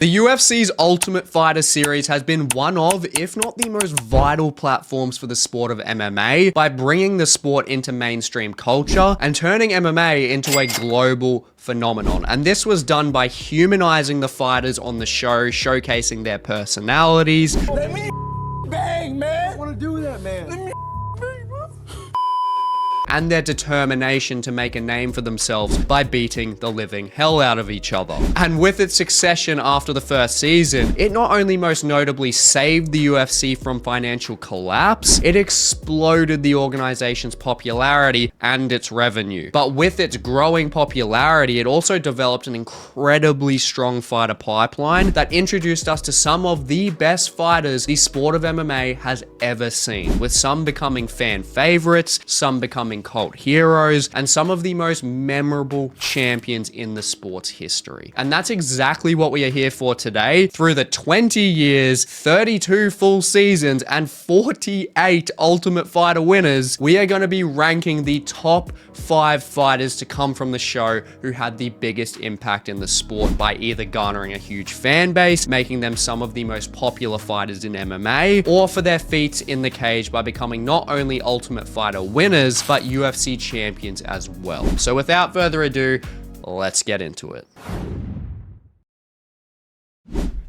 The UFC's Ultimate Fighter series has been one of, if not the most vital platforms for the sport of MMA by bringing the sport into mainstream culture and turning MMA into a global phenomenon. And this was done by humanizing the fighters on the show, showcasing their personalities. Let me bang, man. I want to do that, man. Let me bang, bro. And their determination to make a name for themselves by beating the living hell out of each other. And with its succession after the first season, it not only most notably saved the UFC from financial collapse, it exploded the organization's popularity and its revenue. But with its growing popularity, it also developed an incredibly strong fighter pipeline that introduced us to some of the best fighters the sport of MMA has ever seen, with some becoming fan favorites, some becoming cult heroes, and some of the most memorable champions in the sport's history. And that's exactly what we are here for today. Through the 20 years, 32 full seasons, and 48 Ultimate Fighter winners, we are going to be ranking the top 5 fighters to come from the show who had the biggest impact in the sport by either garnering a huge fan base, making them some of the most popular fighters in MMA, or for their feats in the cage by becoming not only Ultimate Fighter winners, but UFC champions as well. So without further ado, let's get into it.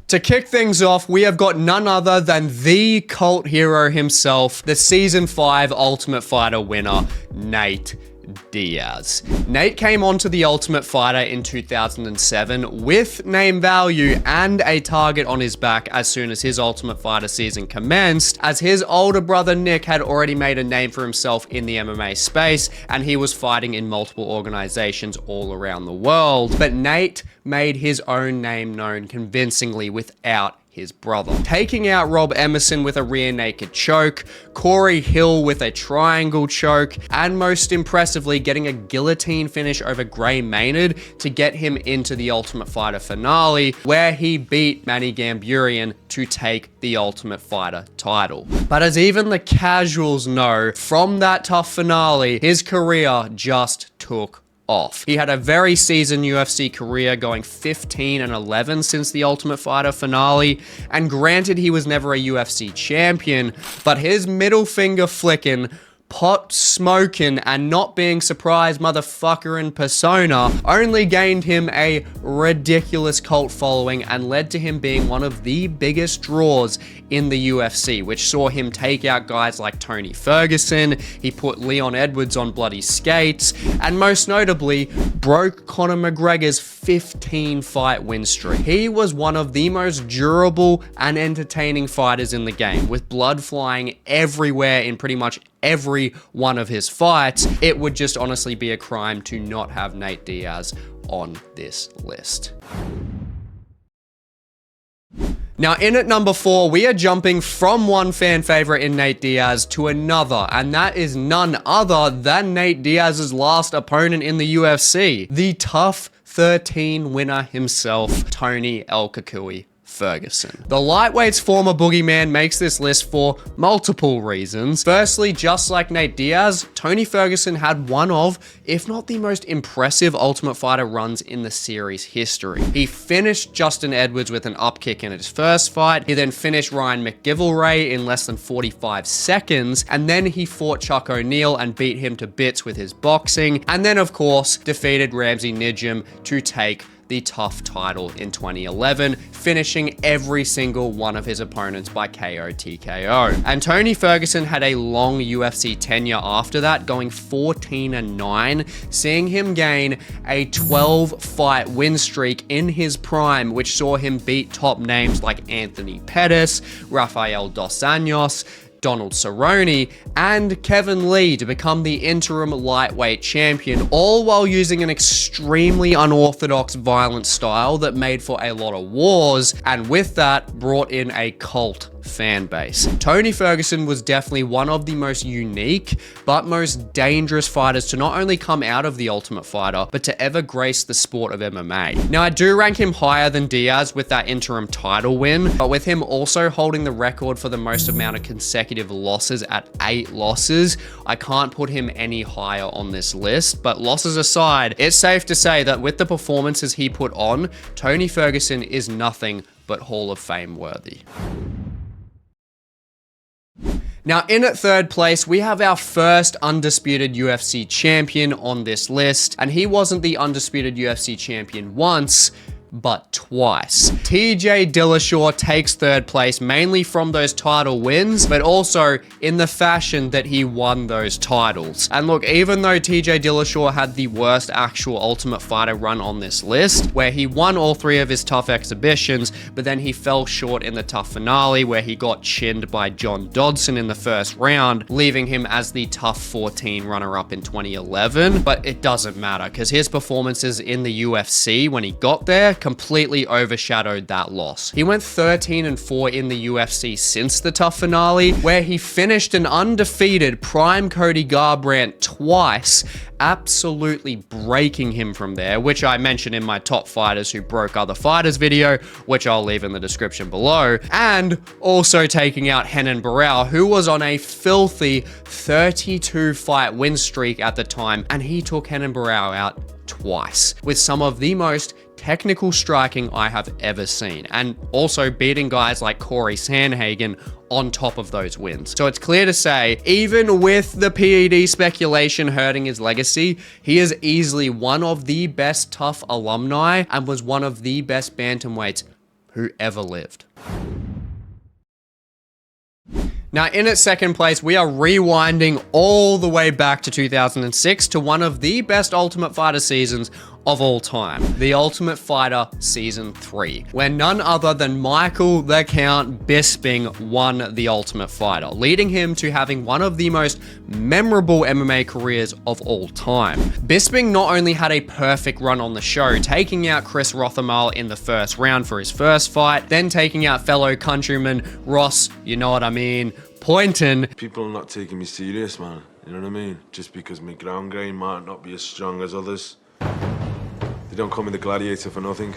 To kick things off, we have got none other than the cult hero himself, the Season 5 Ultimate Fighter winner, Nate Diaz. Nate came onto the Ultimate Fighter in 2007 with name value and a target on his back as soon as his Ultimate Fighter season commenced, as his older brother Nick had already made a name for himself in the MMA space and he was fighting in multiple organizations all around the world. But Nate made his own name known convincingly without his brother, taking out Rob Emerson with a rear naked choke, Corey Hill with a triangle choke, and most impressively getting a guillotine finish over Gray Maynard to get him into the Ultimate Fighter finale, where he beat Manny Gamburian to take the Ultimate Fighter title. But as even the casuals know, from that TUF finale, his career just took off. He had a very seasoned UFC career, going 15-11 since the Ultimate Fighter finale, and granted he was never a UFC champion, but his middle finger flicking, pot smoking, and not being surprised motherfucker in persona only gained him a ridiculous cult following and led to him being one of the biggest draws in the UFC, which saw him take out guys like Tony Ferguson. He put Leon Edwards on bloody skates, and most notably broke Conor McGregor's 15-fight win streak. He was one of the most durable and entertaining fighters in the game, with blood flying everywhere in pretty much every one of his fights. It would just honestly be a crime to not have Nate Diaz on this list. Now, in at number 4, we are jumping from one fan favorite in Nate Diaz to another, and that is none other than Nate Diaz's last opponent in the UFC, the TUF 13 winner himself, Tony El Kukui Ferguson. The lightweight's former boogeyman makes this list for multiple reasons. Firstly, just like Nate Diaz, Tony Ferguson had one of, if not the most impressive Ultimate Fighter runs in the series history. He finished Justin Edwards with an upkick in his first fight. He then finished Ryan McGivelray in less than 45 seconds, and then he fought Chuck O'Neal and beat him to bits with his boxing, and then of course defeated Ramsey Nijem to take the TUF title in 2011, finishing every single one of his opponents by KO TKO. And Tony Ferguson had a long UFC tenure after that, going 14-9, seeing him gain a 12-fight win streak in his prime, which saw him beat top names like Anthony Pettis, Rafael Dos Anjos, Donald Cerrone, and Kevin Lee to become the interim lightweight champion, all while using an extremely unorthodox violent style that made for a lot of wars, and with that brought in a cult fan base. Tony Ferguson was definitely one of the most unique but most dangerous fighters to not only come out of the Ultimate Fighter, but to ever grace the sport of MMA. Now, I do rank him higher than Diaz with that interim title win, but with him also holding the record for the most amount of consecutive losses at 8 losses, I can't put him any higher on this list. But losses aside, it's safe to say that with the performances he put on, Tony Ferguson is nothing but Hall of Fame worthy. Now, in at third place, we have our first undisputed UFC champion on this list, and he wasn't the undisputed UFC champion once, but twice. TJ Dillashaw takes third place mainly from those title wins, but also in the fashion that he won those titles. And look, even though TJ Dillashaw had the worst actual Ultimate Fighter run on this list, where he won all 3 of his TUF exhibitions, but then he fell short in the TUF finale where he got chinned by John Dodson in the first round, leaving him as the TUF 14 runner-up in 2011. But it doesn't matter, because his performances in the UFC when he got there completely overshadowed that loss. He went 13-4 in the UFC since the TUF finale, where he finished an undefeated prime Cody Garbrandt twice, absolutely breaking him from there, which I mentioned in my top fighters who broke other fighters video, which I'll leave in the description below, and also taking out Renan Barão, who was on a filthy 32 fight win streak at the time, and he took Renan Barão out twice with some of the most technical striking I have ever seen, and also beating guys like Corey Sandhagen on top of those wins. So it's clear to say, even with the PED speculation hurting his legacy, he is easily one of the best TUF alumni and was one of the best bantamweights who ever lived. Now, in its second place, we are rewinding all the way back to 2006 to one of the best Ultimate Fighter seasons of all time, The Ultimate Fighter Season 3, where none other than Michael the Count Bisping won The Ultimate Fighter, leading him to having one of the most memorable MMA careers of all time. Bisping not only had a perfect run on the show, taking out Chris Rothermel in the first round for his first fight, then taking out fellow countryman Ross, you know what I mean, Poynton. People are not taking me serious, man. You know what I mean? Just because my ground game might not be as strong as others. They don't call me the gladiator for nothing.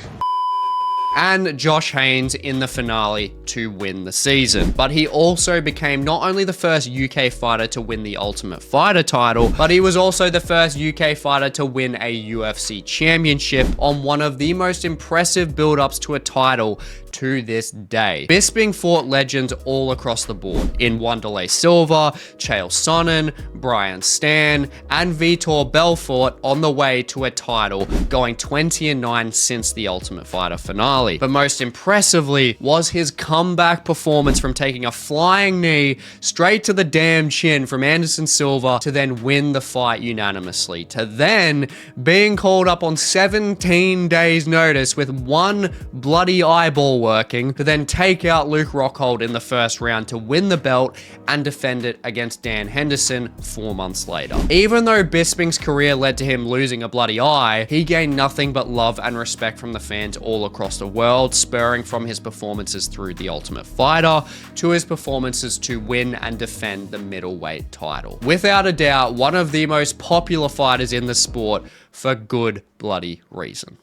And Josh Haynes in the finale to win the season. But he also became not only the first UK fighter to win the Ultimate Fighter title, but he was also the first UK fighter to win a UFC championship on one of the most impressive build-ups to a title to this day. Bisping fought legends all across the board in Wanderlei Silva, Chael Sonnen, Brian Stann, and Vitor Belfort on the way to a title, going 20-9 since the Ultimate Fighter finale. But most impressively was his comeback performance from taking a flying knee straight to the damn chin from Anderson Silva to then win the fight unanimously, to then being called up on 17 days notice with one bloody eyeball working, to then take out Luke Rockhold in the first round to win the belt and defend it against Dan Henderson 4 months later. Even though Bisping's career led to him losing a bloody eye, he gained nothing but love and respect from the fans all across the world, spurring from his performances through The Ultimate Fighter to his performances to win and defend the middleweight title. Without a doubt, one of the most popular fighters in the sport for good bloody reason.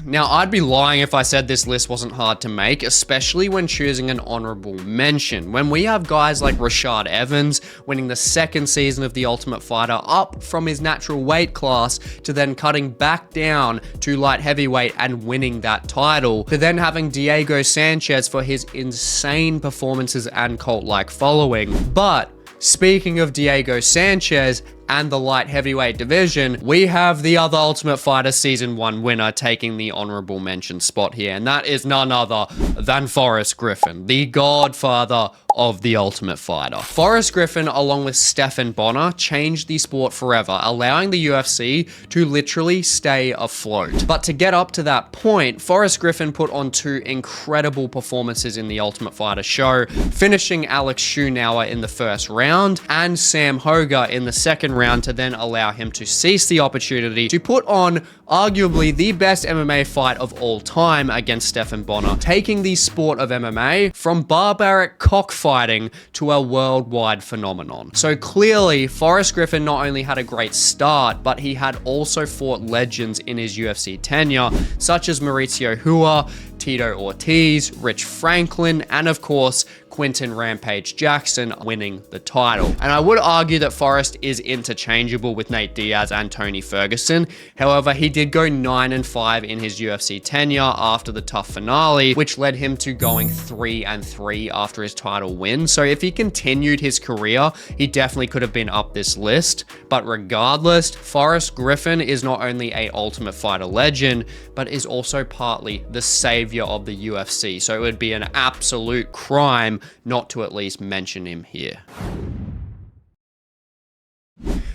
Now, I'd be lying if I said this list wasn't hard to make, especially when choosing an honorable mention. When we have guys like Rashad Evans winning the second season of The Ultimate Fighter up from his natural weight class to then cutting back down to light heavyweight and winning that title, to then having Diego Sanchez for his insane performances and cult-like following. But speaking of Diego Sanchez and the light heavyweight division, we have the other Ultimate Fighter Season 1 winner taking the honorable mention spot here, and that is none other than Forrest Griffin, the godfather of the Ultimate Fighter. Forrest Griffin, along with Stephan Bonnar, changed the sport forever, allowing the UFC to literally stay afloat. But to get up to that point, Forrest Griffin put on 2 incredible performances in the Ultimate Fighter show, finishing Alex Schunauer in the first round and Sam Hoger in the second round to then allow him to seize the opportunity to put on arguably the best MMA fight of all time against Stephan Bonnar, taking the sport of MMA from barbaric cockfighting to a worldwide phenomenon. So clearly, Forrest Griffin not only had a great start, but he had also fought legends in his UFC tenure, such as Mauricio Hua, Tito Ortiz, Rich Franklin, and of course, Quinton Rampage Jackson winning the title. And I would argue that Forrest is interchangeable with Nate Diaz and Tony Ferguson. However, he did go 9-5 in his UFC tenure after the TUF finale, which led him to going 3-3 after his title win. So if he continued his career, he definitely could have been up this list. But regardless, Forrest Griffin is not only a Ultimate Fighter legend, but is also partly the savior of the UFC. So it would be an absolute crime not to at least mention him here.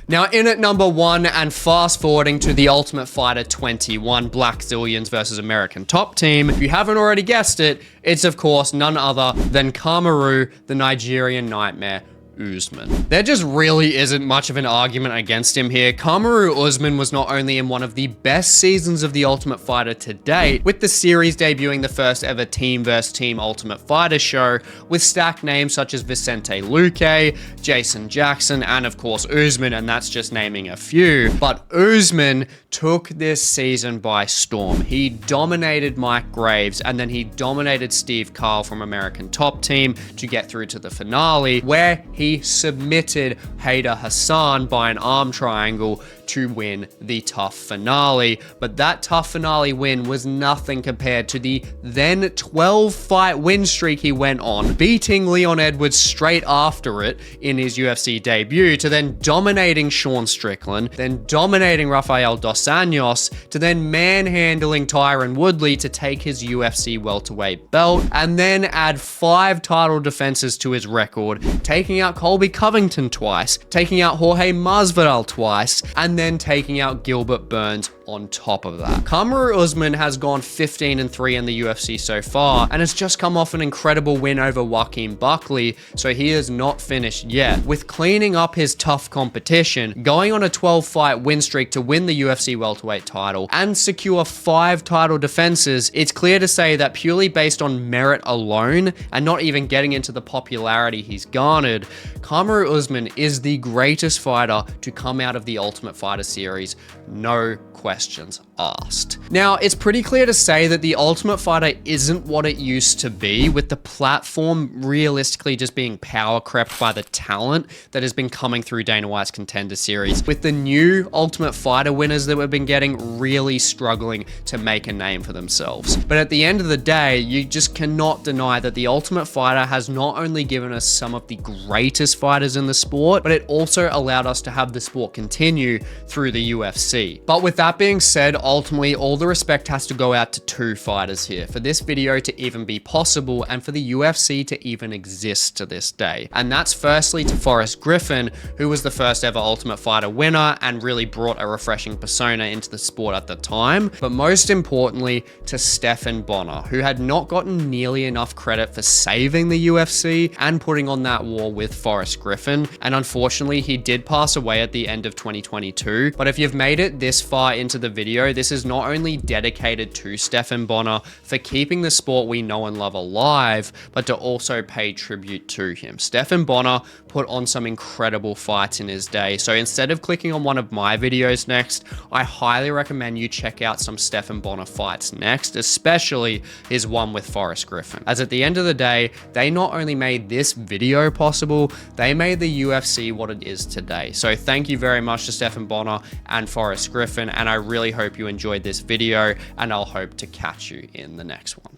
Now, in at number 1, and fast forwarding to the Ultimate Fighter 21 Black Zillions versus American Top Team, if you haven't already guessed it, it's of course none other than Kamaru, the Nigerian Nightmare, Usman. There just really isn't much of an argument against him here. Kamaru Usman was not only in one of the best seasons of The Ultimate Fighter to date, with the series debuting the first ever team vs team Ultimate Fighter show, with stacked names such as Vicente Luque, Jason Jackson, and of course Usman, and that's just naming a few. But Usman took this season by storm. He dominated Mike Graves, and then he dominated Steve Carl from American Top Team to get through to the finale, where he submitted Haider Hassan by an arm triangle to win the TUF finale. But that TUF finale win was nothing compared to the then 12-fight win streak he went on, beating Leon Edwards straight after it in his UFC debut, to then dominating Sean Strickland, then dominating Rafael Dos Anjos, to then manhandling Tyron Woodley to take his UFC welterweight belt, and then add 5 title defenses to his record, taking out Colby Covington twice, taking out Jorge Masvidal twice, and then taking out Gilbert Burns on top of that. Kamaru Usman has gone 15-3 in the UFC so far, and has just come off an incredible win over Joaquin Buckley, so he is not finished yet. With cleaning up his TUF competition, going on a 12-fight win streak to win the UFC welterweight title, and secure 5 title defenses, it's clear to say that purely based on merit alone, and not even getting into the popularity he's garnered, Kamaru Usman is the greatest fighter to come out of the Ultimate Fighter series, no questions asked. Now, it's pretty clear to say that the Ultimate Fighter isn't what it used to be, with the platform realistically just being power crept by the talent that has been coming through Dana White's Contender Series, with the new Ultimate Fighter winners that we've been getting really struggling to make a name for themselves. But at the end of the day, you just cannot deny that the Ultimate Fighter has not only given us some of the greatest fighters in the sport, but it also allowed us to have the sport continue through the UFC. But with that being said, ultimately all the respect has to go out to 2 fighters here for this video to even be possible and for the UFC to even exist to this day. And that's firstly to Forrest Griffin, who was the first ever Ultimate Fighter winner and really brought a refreshing persona into the sport at the time. But most importantly to Stephan Bonnar, who had not gotten nearly enough credit for saving the UFC and putting on that war with Forrest Griffin. And unfortunately, he did pass away at the end of 2022. But if you've made it this far into the video, this is not only dedicated to Stephan Bonnar for keeping the sport we know and love alive, but to also pay tribute to him. Stephan Bonnar put on some incredible fights in his day, so instead of clicking on one of my videos next, I highly recommend you check out some Stephan Bonnar fights next, especially his one with Forrest Griffin. As at the end of the day, they not only made this video possible, they made the UFC what it is today. So thank you very much to Stephan Bonnar and Forrest Griffin, and I really hope you enjoyed this video, and I'll hope to catch you in the next one.